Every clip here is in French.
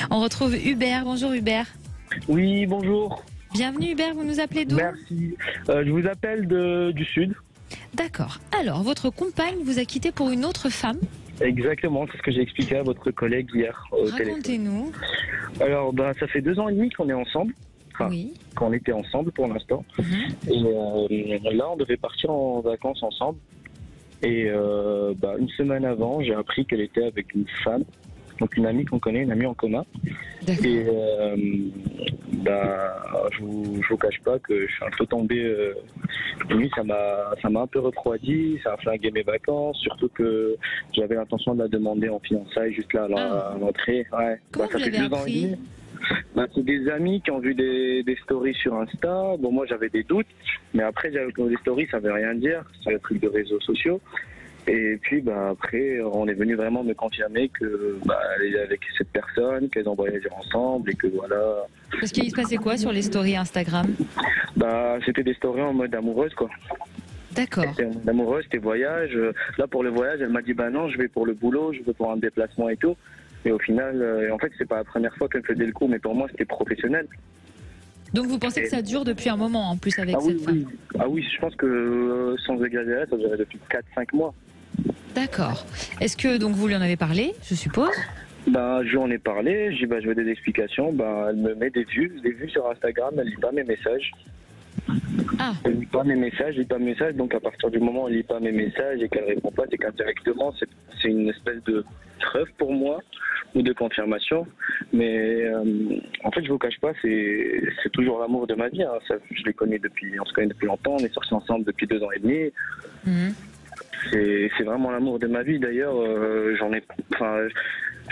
On retrouve Hubert. Bonjour Hubert. Oui, bonjour. Bienvenue Hubert, vous nous appelez d'où? Merci. Je vous appelle du Sud. D'accord. Alors, votre compagne vous a quitté pour une autre femme? Exactement, c'est ce que j'ai expliqué à votre collègue hier au téléphone. Racontez-nous. Alors, ça fait 2 ans et demi qu'on est ensemble. Enfin, Oui. qu'on était ensemble pour l'instant. Et là, on devait partir en vacances ensemble. Et une semaine avant, j'ai appris qu'elle était avec une femme. Donc une amie qu'on connaît, une amie en commun. D'accord. Et je vous cache pas que je suis un peu tombé. Lui, ça m'a un peu refroidi, ça a flingué mes vacances, surtout que j'avais l'intention de la demander en fiançailles juste là à l'entrée. Ouais. Comment vous ça fait l'avez 2 ans et appris? demi. C'est des amis qui ont vu des stories sur Insta. Bon, moi j'avais des doutes, mais après j'avais des stories, ça veut rien dire, c'est un truc de réseaux sociaux. Et puis après, on est venu vraiment me confirmer que elle est avec cette personne, qu'elles ont voyagé ensemble et que voilà. Parce qu'il se passait quoi sur les stories Instagram? C'était des stories en mode amoureuse quoi. D'accord. C'était en mode amoureuse, c'était voyage. Là pour le voyage, elle m'a dit non, je vais pour le boulot, je vais pour un déplacement et tout. Et au final, en fait, c'est pas la première fois qu'elle faisait le coup, mais pour moi c'était professionnel. Donc vous pensez que ça dure depuis un moment en plus avec cette femme? Ah oui, je pense que sans exagérer, ça durait depuis 4-5 mois. D'accord. Est-ce que donc vous lui en avez parlé, je suppose? Je lui en ai parlé, je veux des explications. Elle me met des vues sur Instagram, elle lit pas mes messages. Ah. Elle lit pas mes messages, donc à partir du moment où elle lit pas mes messages et qu'elle répond pas, c'est qu'indirectement c'est une espèce de preuve pour moi ou de confirmation. Mais en fait, je vous cache pas, c'est toujours l'amour de ma vie. Hein. On se connaît depuis longtemps, on est sortis ensemble depuis 2 ans et demi. C'est vraiment l'amour de ma vie. D'ailleurs,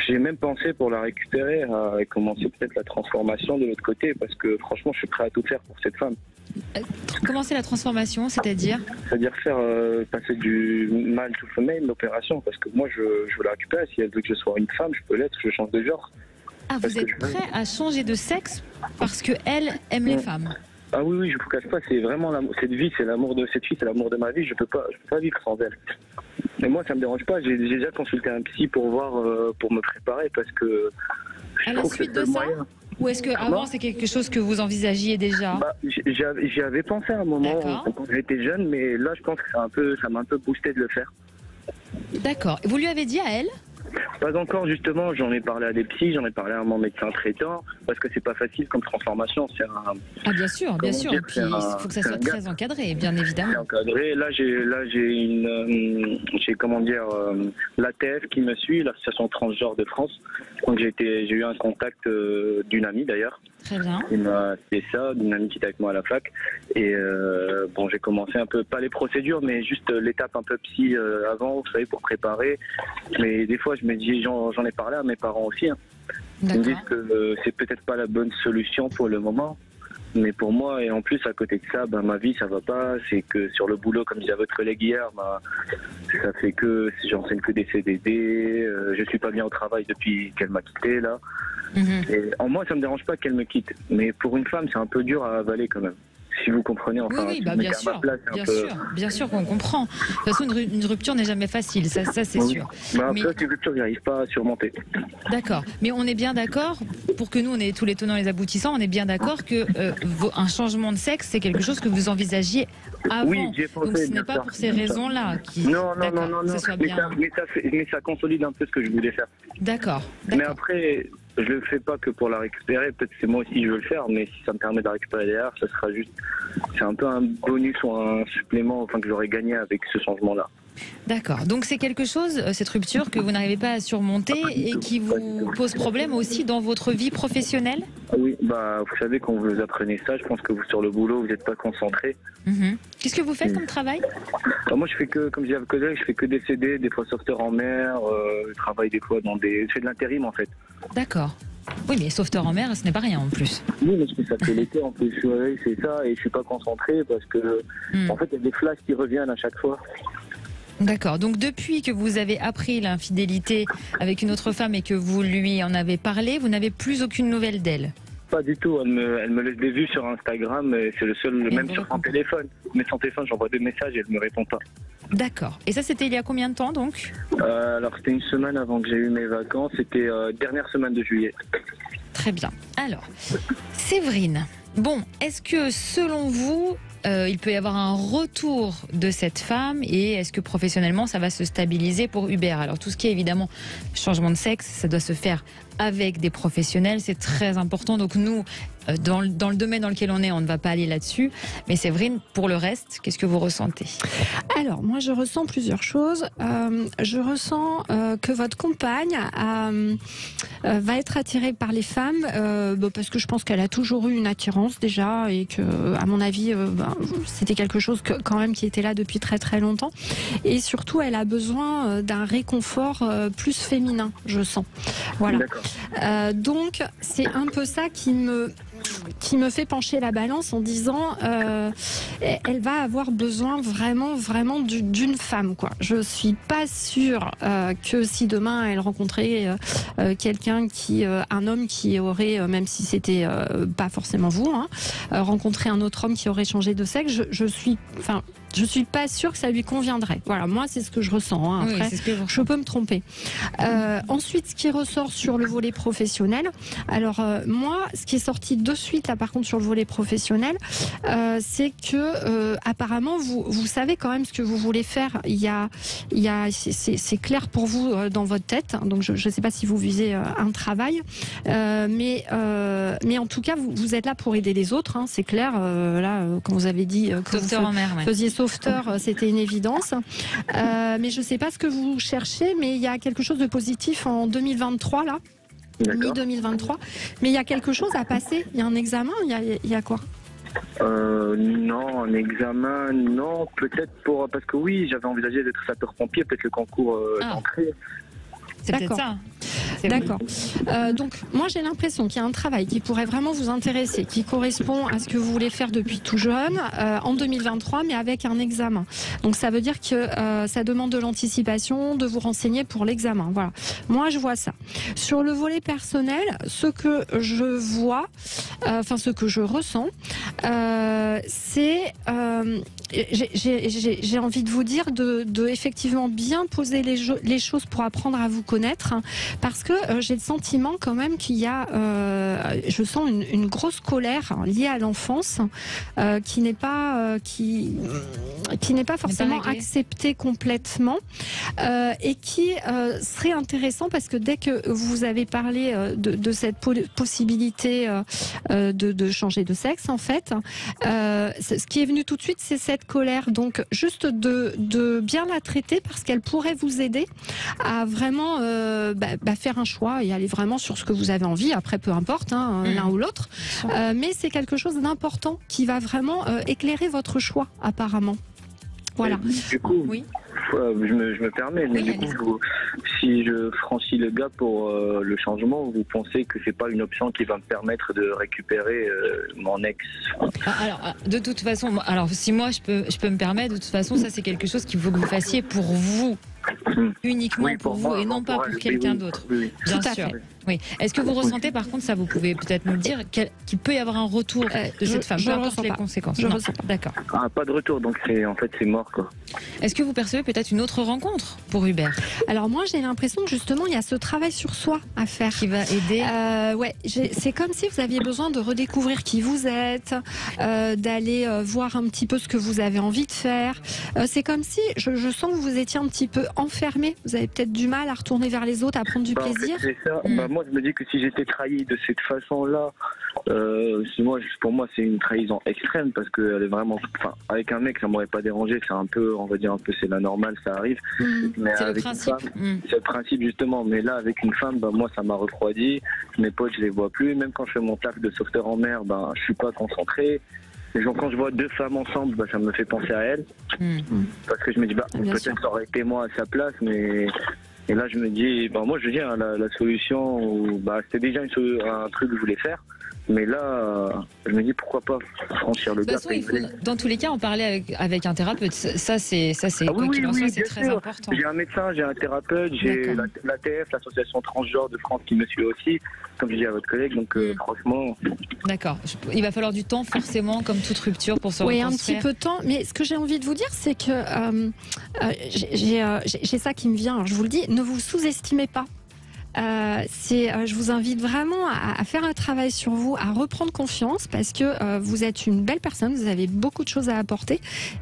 j'ai même pensé pour la récupérer à commencer peut-être la transformation de l'autre côté, parce que franchement, je suis prêt à tout faire pour cette femme. Commencer la transformation, c'est-à-dire? C'est-à-dire faire passer du mâle tout femelle, l'opération, parce que moi, je veux la récupérer. Si elle veut que je sois une femme, je peux l'être, je change de genre. Ah, vous êtes prêt à changer de sexe parce qu'elle aime les femmes? Ah oui, je vous cache pas, c'est vraiment cette vie, c'est l'amour de cette fille, c'est l'amour de ma vie, je peux pas vivre sans elle. Mais moi, ça me dérange pas, j'ai déjà consulté un psy pour voir, pour me préparer, parce que à la suite de ça, ou est-ce que avant c'est quelque chose que vous envisagiez déjà? J'y avais pensé à un moment quand j'étais jeune, mais là, je pense que ça m'a un peu boosté de le faire. D'accord. Vous lui avez dit à elle? Pas encore, justement, j'en ai parlé à des psys, j'en ai parlé à mon médecin traitant, parce que c'est pas facile comme transformation. Ah bien sûr. Et puis il faut que ça soit très encadré, bien évidemment. C'est encadré. Là j'ai l'ATF qui me suit, l'association transgenre de France. Donc j'ai eu un contact d'une amie d'ailleurs. Très bien. Il m'a fait ça, d'une amie qui était avec moi à la fac. Et j'ai commencé un peu, pas les procédures, mais juste l'étape un peu psy avant, vous savez, pour préparer. Mais des fois, je me dis, j'en ai parlé à mes parents aussi. Hein. Ils me disent que c'est peut-être pas la bonne solution pour le moment. Mais pour moi, et en plus, à côté de ça, ma vie, ça va pas. C'est que sur le boulot, comme disait votre collègue hier, ça fait que j'enseigne que des CDD. Je suis pas bien au travail depuis qu'elle m'a quitté, là. Et en moi, ça me dérange pas qu'elle me quitte. Mais pour une femme, c'est un peu dur à avaler quand même. Si vous comprenez, oui, bien sûr qu'on comprend. De toute façon, une rupture n'est jamais facile, ça c'est sûr. Après, une rupture, j'arrive pas à surmonter. D'accord, mais on est bien d'accord, pour que nous, on est tous les tenants et les aboutissants, on est bien d'accord que un changement de sexe, c'est quelque chose que vous envisagiez avant. Oui, j'ai pensé. Donc ce n'est pas pour ces raisons-là qui... Non. Mais ça consolide un peu ce que je voulais faire. D'accord. Mais après... Je le fais pas que pour la récupérer, peut-être c'est moi aussi je veux le faire, mais si ça me permet de la récupérer derrière, ça sera c'est un peu un bonus ou un supplément que j'aurais gagné avec ce changement-là. D'accord, donc c'est quelque chose, cette rupture, que vous n'arrivez pas à surmonter et qui vous pose problème aussi dans votre vie professionnelle? Oui, vous savez, quand vous apprenez ça, je pense que vous sur le boulot, vous n'êtes pas concentré. Qu'est-ce que vous faites comme travail? Moi, je fais que, comme je disais à vos collègues, je fais que des CD, des fois sauveteur en mer, je travaille des fois je fais de l'intérim en fait. D'accord. Oui, mais sauveteur en mer, ce n'est pas rien en plus. Oui, mais je fais ça que l'été, en plus, c'est ça, et je suis pas concentré parce que, en fait, il y a des flashs qui reviennent à chaque fois. D'accord, donc depuis que vous avez appris l'infidélité avec une autre femme et que vous lui en avez parlé, vous n'avez plus aucune nouvelle d'elle? Pas du tout, elle me laisse des vues sur Instagram, et c'est le seul, même sur son téléphone. Mais son téléphone, j'envoie des messages et elle me répond pas. D'accord, et ça c'était il y a combien de temps donc? Alors c'était une semaine avant que j'ai eu mes vacances, c'était dernière semaine de juillet. Très bien. Alors, Séverine, bon, est-ce que selon vous, il peut y avoir un retour de cette femme et est-ce que professionnellement ça va se stabiliser pour Hubert? Alors tout ce qui est évidemment changement de sexe, ça doit se faire avec des professionnels, c'est très important. Donc nous, dans le domaine dans lequel on est, on ne va pas aller là-dessus. Mais Séverine, pour le reste, qu'est-ce que vous ressentez? Alors, moi, je ressens plusieurs choses. Je ressens que votre compagne va être attirée par les femmes, parce que je pense qu'elle a toujours eu une attirance déjà et que, à mon avis, c'était quelque chose quand même qui était là depuis très très longtemps. Et surtout, elle a besoin d'un réconfort plus féminin, je sens. Voilà. Donc, c'est un peu ça qui me fait pencher la balance en disant elle va avoir besoin vraiment d'une femme, quoi. Je suis pas sûre que si demain elle rencontrait quelqu'un un homme qui aurait, même si c'était pas forcément vous, rencontrer un autre homme qui aurait changé de sexe, je suis pas sûre que ça lui conviendrait. Voilà, moi c'est ce que je ressens. Après, oui, je peux me tromper. Ensuite, ce qui ressort sur le volet professionnel. Alors moi, ce qui est sorti de suite là, par contre, sur le volet professionnel, c'est que apparemment vous savez quand même ce que vous voulez faire. C'est clair pour vous dans votre tête. Donc je ne sais pas si vous visez un travail, mais en tout cas vous êtes là pour aider les autres. C'est clair. Là, quand vous avez dit que sauveteur en mer, faisiez sauveteur, c'était une évidence. Mais je ne sais pas ce que vous cherchez, mais il y a quelque chose de positif en 2023 là. Mi-2023. Mais il y a quelque chose à passer. Il y a un examen. Il y a quoi? Non, un examen, non. Peut-être parce que oui, j'avais envisagé d'être sapeur-pompier, peut-être le concours d'entrée. C'est peut-être ça. D'accord. Donc, moi, j'ai l'impression qu'il y a un travail qui pourrait vraiment vous intéresser, qui correspond à ce que vous voulez faire depuis tout jeune, en 2023, mais avec un examen. Donc, ça veut dire que ça demande de l'anticipation, de vous renseigner pour l'examen. Voilà. Moi, je vois ça. Sur le volet personnel, ce que je vois, ce que je ressens, c'est... j'ai envie de vous dire de effectivement bien poser les choses pour apprendre à vous connaître, parce que j'ai le sentiment quand même qu'il y a, je sens une grosse colère liée à l'enfance qui n'est pas forcément acceptée complètement et qui serait intéressant, parce que dès que vous avez parlé de cette possibilité de changer de sexe, en fait, ce qui est venu tout de suite, c'est cette colère. Donc juste de bien la traiter, parce qu'elle pourrait vous aider à vraiment faire un choix et aller vraiment sur ce que vous avez envie. Après, peu importe, l'un ou l'autre, mais c'est quelque chose d'important qui va vraiment éclairer votre choix, apparemment. Voilà. Du coup, oui. Je me permets, mais du coup, si je franchis le gap pour le changement, vous pensez que c'est pas une option qui va me permettre de récupérer mon ex? Alors, de toute façon, si moi je peux me permettre, de toute façon, ça c'est quelque chose qu'il faut que vous fassiez pour vous. Uniquement pour vous et non pas pour quelqu'un d'autre. Oui. Bien sûr. Oui. Est-ce que vous ressentez, par contre, ça vous pouvez peut-être nous le dire, qu'il peut y avoir un retour de cette femme, peu importe les conséquences? Je ressens pas. D'accord. Pas de retour, donc c'est mort, quoi. Est-ce que vous percevez peut-être une autre rencontre pour Hubert? Alors moi, j'ai l'impression que justement, il y a ce travail sur soi à faire. Qui va aider. C'est comme si vous aviez besoin de redécouvrir qui vous êtes, d'aller voir un petit peu ce que vous avez envie de faire. C'est comme si, je sens que vous étiez un petit peu enfermé. Vous avez peut-être du mal à retourner vers les autres, à prendre du plaisir. En fait, c'est ça. Moi, je me dis que si j'étais trahi de cette façon-là, pour moi, c'est une trahison extrême, parce que elle est vraiment, avec un mec, ça m'aurait pas dérangé. C'est un peu, on va dire c'est la normale, ça arrive. Mais c'est avec le principe. Une femme, c'est le principe justement. Mais là, avec une femme, moi, ça m'a refroidi. Mes potes, je les vois plus. Même quand je fais mon taf de sauveteur en mer, je suis pas concentré. Et quand je vois deux femmes ensemble, ça me fait penser à elle. Parce que je me dis, peut-être ça aurait été moi à sa place, mais... Et là, je me dis, moi, je dis, la solution, c'était déjà un truc que je voulais faire. Mais là, je me dis, pourquoi pas franchir le gap. Dans tous les cas, en parler avec un thérapeute. Ça, c'est quoi qu'il en soit, c'est très important. J'ai un médecin, j'ai un thérapeute, j'ai l'ATF, l'association transgenre de France, qui me suit aussi, comme je dis à votre collègue. Donc, franchement... D'accord. Il va falloir du temps, forcément, comme toute rupture, pour se reconstruire. Oui, un petit peu de temps. Mais ce que j'ai envie de vous dire, c'est que j'ai ça qui me vient. Alors, je vous le dis, ne vous sous-estimez pas. je vous invite vraiment à faire un travail sur vous, à reprendre confiance, parce que vous êtes une belle personne, vous avez beaucoup de choses à apporter.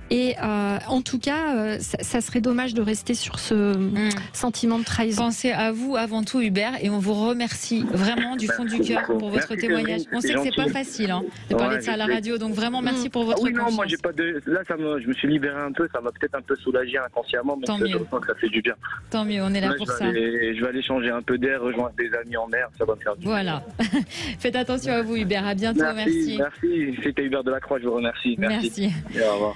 Et en tout cas, ça serait dommage de rester sur ce sentiment de trahison. Pensez à vous avant tout, Hubert, et on vous remercie vraiment du fond du cœur pour votre témoignage. On sait que c'est pas facile de parler de ça à la radio, donc vraiment merci pour votre confiance. Non, moi j'ai pas de. Là, je me suis libéré un peu, ça m'a peut-être un peu soulagé inconsciemment, mais Tant mieux. je sens que ça fait du bien. Tant mieux, on est là pour ça. Je vais aller changer un peu d'air, rejoindre des amis en mer, ça va me faire du bien. Voilà. Faites attention à vous, Hubert. À bientôt. Merci. C'était Hubert Delacroix, je vous remercie. Merci. Et au revoir.